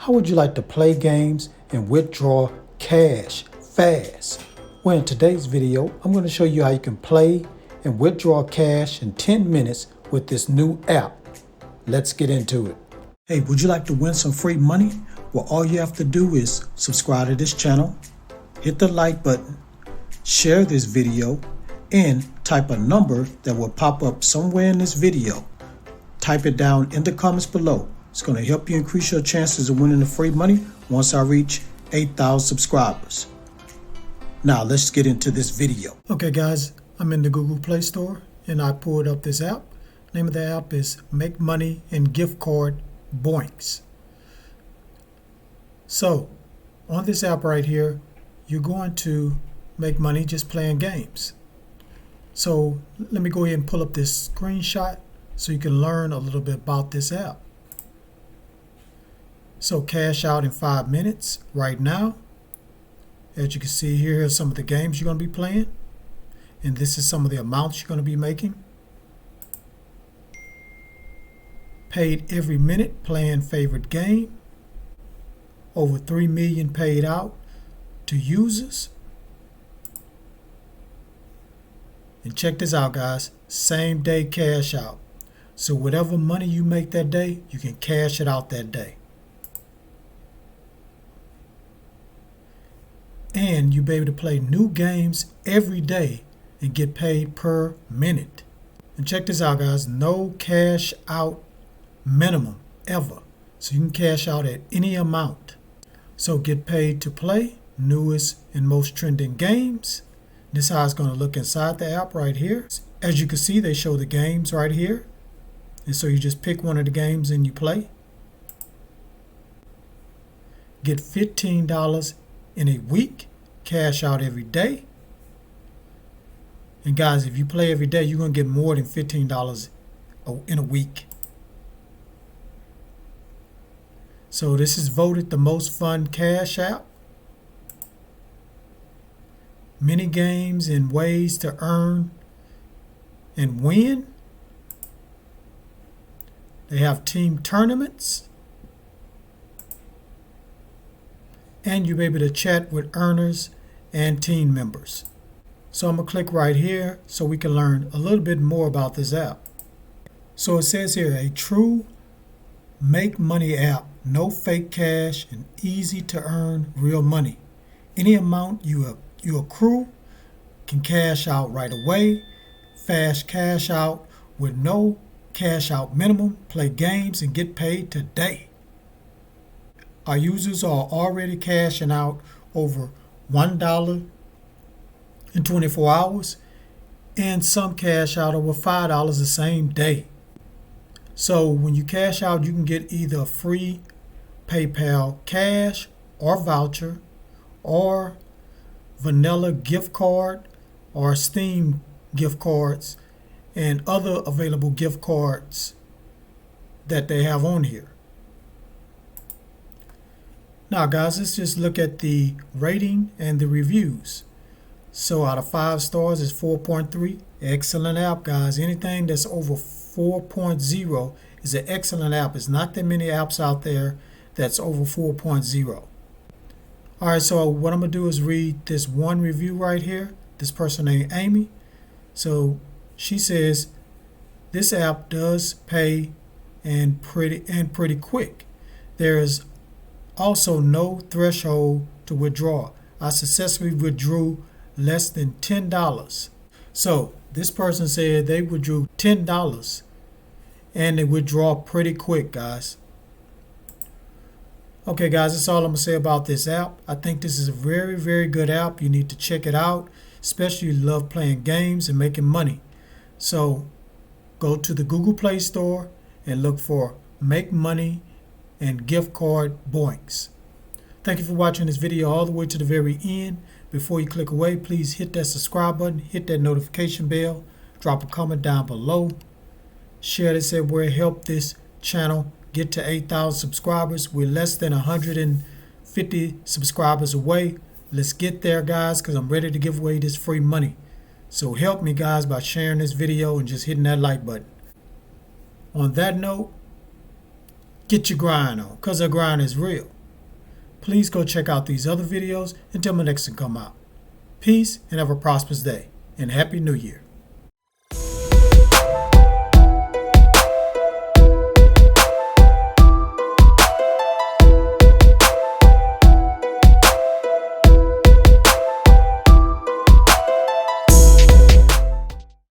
How would you like to play games and withdraw cash fast? Well, in today's video, I'm going to show you how you can play and withdraw cash in 10 minutes with this new app. Let's get into it. Hey, would you like to win some free money? Well, all you have to do is subscribe to this channel, hit the like button, share this video, and type a number that will pop up somewhere in this video. Type it down in the comments below. It's going to help you increase your chances of winning the free money once I reach 8,000 subscribers. Now let's get into this video. Okay guys, I'm in the Google Play Store and I pulled up this app. Name of the app is Make Money and Gift Card Boinks. So on this app right here, you're going to make money just playing games. So let me go ahead and pull up this screenshot so you can learn a little bit about this app. So cash out in 5 minutes right now. As you can see here are some of the games you're going to be playing. And this is some of the amounts you're going to be making. Paid every minute playing favorite game. Over 3 million paid out to users. And check this out guys, same day cash out. So whatever money you make that day, you can cash it out that day. And you'll be able to play new games every day and get paid per minute. And check this out guys, no cash out minimum ever. So you can cash out at any amount. So get paid to play newest and most trending games. This is how it's going to look inside the app right here. As you can see, they show the games right here. And so you just pick one of the games and you play. Get $15 in a week, cash out every day. And guys, if you play every day, you're going to get more than $15 in a week. So this is voted the most fun cash app. Many games and ways to earn and win. They have team tournaments. And you'll be able to chat with earners and team members. So I'm going to click right here so we can learn a little bit more about this app. So it says here, a true make money app, no fake cash and easy to earn real money. Any amount you accrue can cash out right away. Fast cash out with no cash out minimum. Play games and get paid today. Our users are already cashing out over $1 in 24 hours and some cash out over $5 the same day. So when you cash out, you can get either a free PayPal cash or voucher or vanilla gift card or Steam gift cards and other available gift cards that they have on here. Now guys, let's just look at the rating and the reviews. So out of 5 stars is 4.3. Excellent app guys. Anything that's over 4.0 is an excellent app. There's not that many apps out there that's over 4.0. Alright, so what I'm going to do is read this one review right here. This person named Amy. So she says, this app does pay and pretty quick. There is also no threshold to withdraw. I successfully withdrew less than $10. So this person said they withdrew $10 and they withdraw pretty quick, guys. Okay guys, that's all I'm going to say about this app. I think this is a very, very good app. You need to check it out, especially if you love playing games and making money. So go to the Google Play Store and look for Make Money and Gift Card Boinks. Thank you for watching this video all the way to the very end. Before you click away, please hit that subscribe button, hit that notification bell, drop a comment down below, share this everywhere, help this channel get to 8,000 subscribers. We're less than 150 subscribers away. Let's get there guys, because I'm ready to give away this free money. So help me guys by sharing this video and just hitting that like button. On that note, get your grind on, because the grind is real. please go check out these other videos until my next one come out. Peace and have a prosperous day, and Happy New Year.